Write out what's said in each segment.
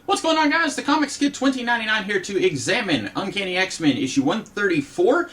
What's going on, guys? The Comics Kid 2099 here to examine Uncanny X-Men issue 134,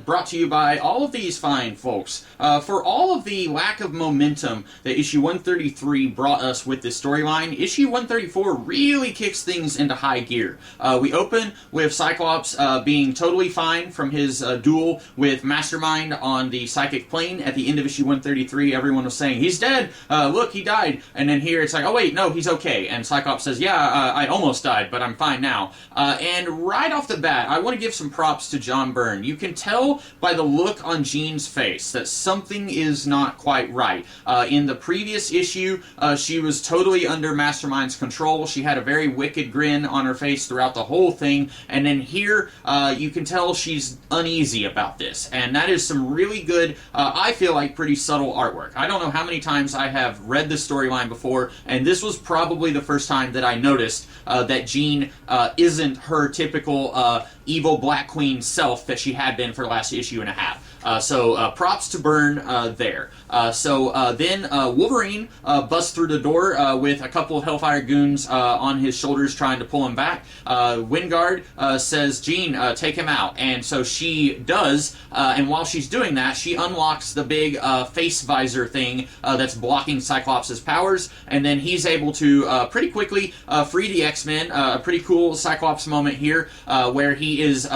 brought to you by all of these fine folks. For all of the lack of momentum that issue 133 brought us with this storyline, issue 134 really kicks things into high gear. We open with Cyclops being totally fine from his duel with Mastermind on the psychic plane. At the end of issue 133, everyone was saying, he's dead, look, he died. And then here it's like, oh wait, no, he's okay. And Cyclops says, yeah, I almost died, but I'm fine now. And right off the bat, I want to give some props to John Byrne. You can tell by the look on Jean's face that something is not quite right. In the previous issue, she was totally under Mastermind's control. She had a very wicked grin on her face throughout the whole thing. And then here, you can tell she's uneasy about this. And that is some really good, I feel like, pretty subtle artwork. I don't know how many times I have read this storyline before, and this was probably the first time that I noticed that Jean isn't her typical evil Black Queen self that she had been for the last issue and a half. So props to Byrne there. Then Wolverine busts through the door with a couple of Hellfire goons on his shoulders trying to pull him back. Wingard says, Jean, take him out. And so she does, and while she's doing that, she unlocks the big face visor thing that's blocking Cyclops' powers, and then he's able to pretty quickly free the X-Men. A pretty cool Cyclops moment here where he is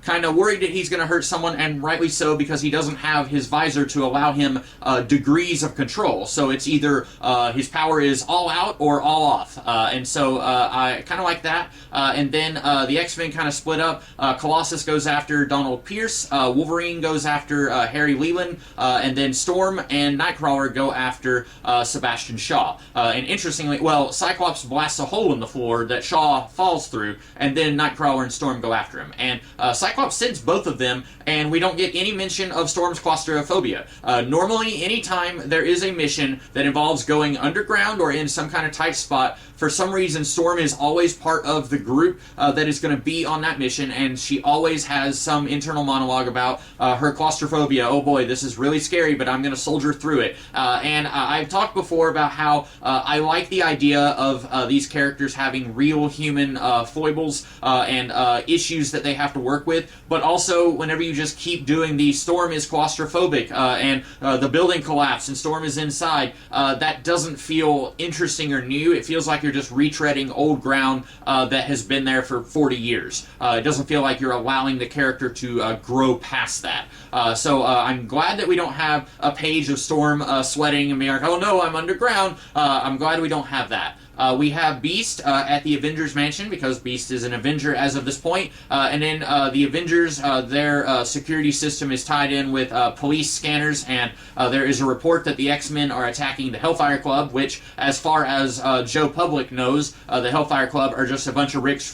kind of worried that he's going to hurt someone, and rightly so, because he doesn't have his visor to allow him degrees of control. So it's either his power is all out or all off. And so I kind of like that. And then the X-Men kind of split up. Colossus goes after Donald Pierce. Wolverine goes after Harry Leland. And then Storm and Nightcrawler go after Sebastian Shaw. And interestingly, well, Cyclops blasts a hole in the floor that Shaw falls through, and then Nightcrawler and Storm go after him. And Cyclops sends both of them, and we don't get any mention of Storm's claustrophobia. Normally, anytime there is a mission that involves going underground or in some kind of tight spot, for some reason, Storm is always part of the group that is going to be on that mission, and she always has some internal monologue about her claustrophobia. Oh boy, this is really scary, but I'm going to soldier through it. I've talked before about how I like the idea of these characters having real human foibles and issues that they have to work with, but also whenever you just keep doing the Storm is claustrophobic and the building collapsed and Storm is inside, that doesn't feel interesting or new. It feels like you're just retreading old ground that has been there for 40 years. It doesn't feel like you're allowing the character to grow past that. So I'm glad that we don't have a page of Storm sweating and being like, oh no, I'm underground. I'm glad we don't have that. We have Beast at the Avengers Mansion, because Beast is an Avenger as of this point. And then the Avengers, their security system is tied in with police scanners, and there is a report that the X-Men are attacking the Hellfire Club, which, as far as Joe Public knows, the Hellfire Club are just a bunch of rich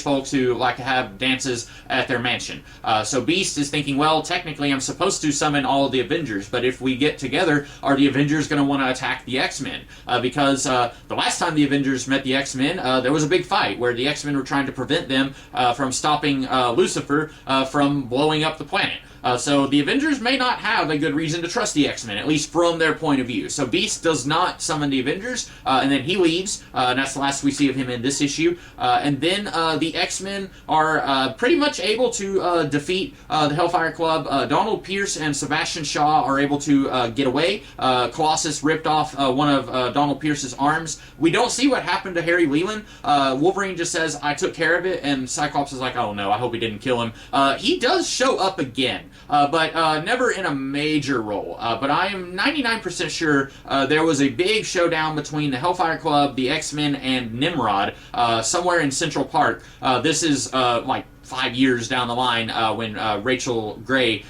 folks who like to have dances at their mansion. So Beast is thinking, well, technically I'm supposed to summon all of the Avengers, but if we get together, are the Avengers going to want to attack the X-Men? Because the last time the Avengers met the X-Men, there was a big fight where the X-Men were trying to prevent them from stopping Lucifer from blowing up the planet. So the Avengers may not have a good reason to trust the X-Men, at least from their point of view. So Beast does not summon the Avengers, and then he leaves, and that's the last we see of him in this issue. And then the X-Men are pretty much able to defeat the Hellfire Club. Donald Pierce and Sebastian Shaw are able to get away. Colossus ripped off one of Donald Pierce's arms. We don't see what happened to Harry Leland. Wolverine just says, I took care of it, and Cyclops is like, oh no, I hope he didn't kill him. He does show up again. But never in a major role. But I am 99% sure there was a big showdown between the Hellfire Club, the X-Men, and Nimrod somewhere in Central Park. This is like 5 years down the line when Rachel Gray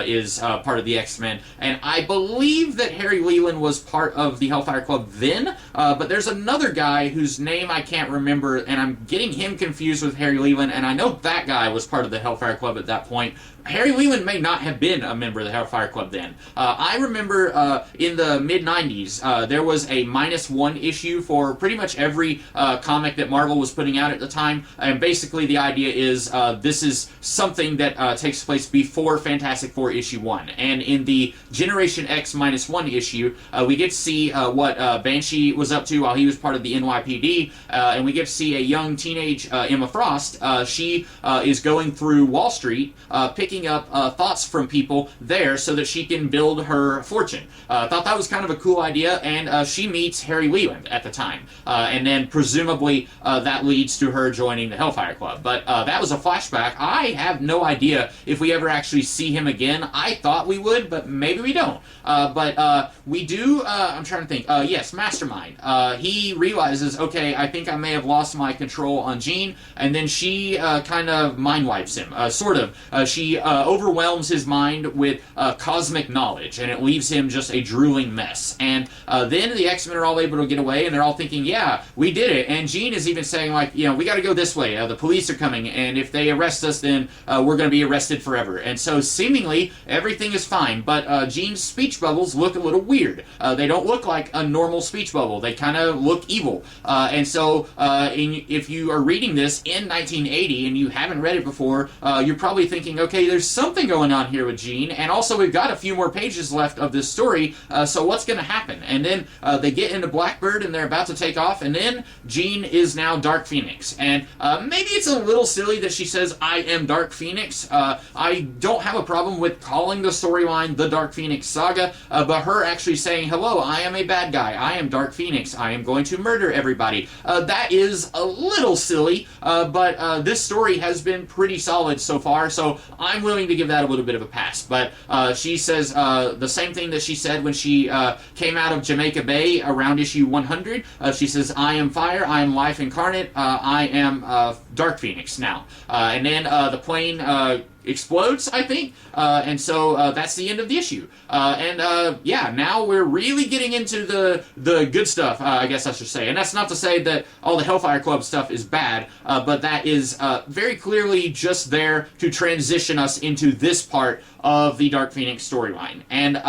is part of the X-Men. And I believe that Harry Leland was part of the Hellfire Club then, but there's another guy whose name I can't remember, and I'm getting him confused with Harry Leland, and I know that guy was part of the Hellfire Club at that point. Harry Leland may not have been a member of the Hellfire Club then. I remember in the mid-90s, there was a -1 issue for pretty much every comic that Marvel was putting out at the time, and basically the idea is this is something that takes place before Fantastic Four issue 1. And in the Generation X-1 issue, we get to see what Banshee was up to while he was part of the NYPD, and we get to see a young teenage Emma Frost. She is going through Wall Street, picking up thoughts from people there so that she can build her fortune. Thought that was kind of a cool idea, and she meets Harry Leland at the time. And then presumably that leads to her joining the Hellfire Club. But that was a flashback. I have no idea if we ever actually see him again. I thought we would, but maybe we don't. But we do, I'm trying to think. Yes, Mastermind. He realizes, okay, I think I may have lost my control on Jean, and then she kind of mind wipes him, sort of. She overwhelms his mind with cosmic knowledge, and it leaves him just a drooling mess. And then the X-Men are all able to get away, and they're all thinking, yeah, we did it. And Jean is even saying, like, you know, we got to go this way. The police are coming, and if they arrest us, then we're going to be arrested forever. And so seemingly everything is fine, but Jean's speech bubbles look a little weird. They don't look like a normal speech bubble. They kind of look evil. And so if you are reading this in 1980 and you haven't read it before, you're probably thinking, okay, there's something going on here with Jean, and also we've got a few more pages left of this story, so what's going to happen? And then they get into Blackbird and they're about to take off, and then Jean is now Dark Phoenix. And maybe it's a little silly that she says, I am Dark Phoenix. I don't have a problem with calling the storyline the Dark Phoenix Saga, but her actually saying, hello, I am a bad guy. I am Dark Phoenix. I am going to murder everybody. That is a little silly, but this story has been pretty solid so far, so I'm willing to give that a little bit of a pass. But she says the same thing that she said when she came out of Jamaica Bay around issue 100. She says, I am fire, I am life incarnate, I am Dark Phoenix now. And then the plane explodes, I think, and so that's the end of the issue. Yeah, now we're really getting into the good stuff, I guess I should say. And that's not to say that all the Hellfire Club stuff is bad, but that is very clearly just there to transition us into this part of the Dark Phoenix storyline. And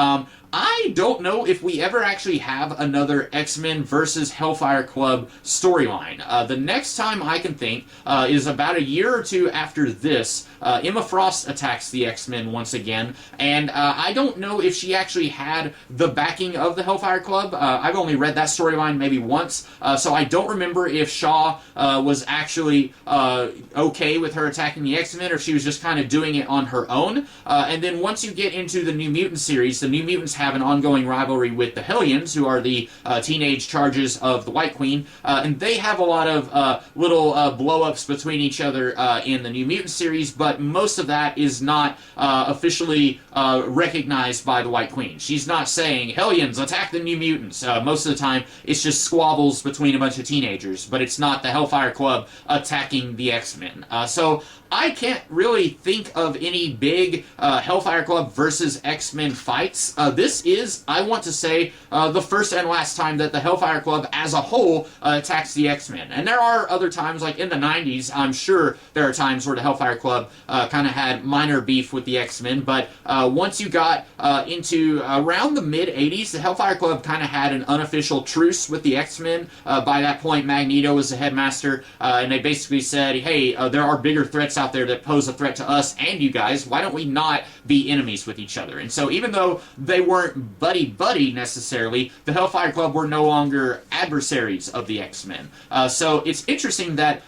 I don't know if we ever actually have another X-Men versus Hellfire Club storyline. The next time I can think is about a year or two after this. Emma Frost attacks the X-Men once again, and I don't know if she actually had the backing of the Hellfire Club. I've only read that storyline maybe once, so I don't remember if Shaw was actually okay with her attacking the X-Men, or if she was just kind of doing it on her own. And then once you get into the New Mutant series, the New Mutants have an ongoing rivalry with the Hellions, who are the teenage charges of the White Queen, and they have a lot of little blow-ups between each other in the New Mutant series, but most of that is not officially recognized by the White Queen. She's not saying, Hellions, attack the New Mutants. Most of the time, it's just squabbles between a bunch of teenagers, but it's not the Hellfire Club attacking the X-Men. So I can't really think of any big Hellfire Club versus X-Men fights. This is, I want to say, the first and last time that the Hellfire Club as a whole attacks the X-Men. And there are other times, like in the 90s, I'm sure there are times where the Hellfire Club kind of had minor beef with the X-Men, but once you got into around the mid-80s, the Hellfire Club kind of had an unofficial truce with the X-Men. By that point, Magneto was the headmaster, and they basically said, hey, there are bigger threats out there that pose a threat to us and you guys. Why don't we not be enemies with each other? And so even though they weren't buddy-buddy necessarily, the Hellfire Club were no longer adversaries of the X-Men. So it's interesting that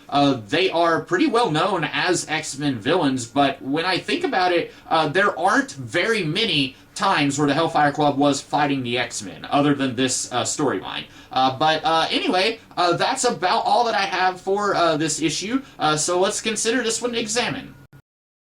they are pretty well known as X-Men villains, but when I think about it, there aren't very many times where the Hellfire Club was fighting the X-Men, other than this storyline. But anyway, that's about all that I have for this issue, so let's consider this one Examine.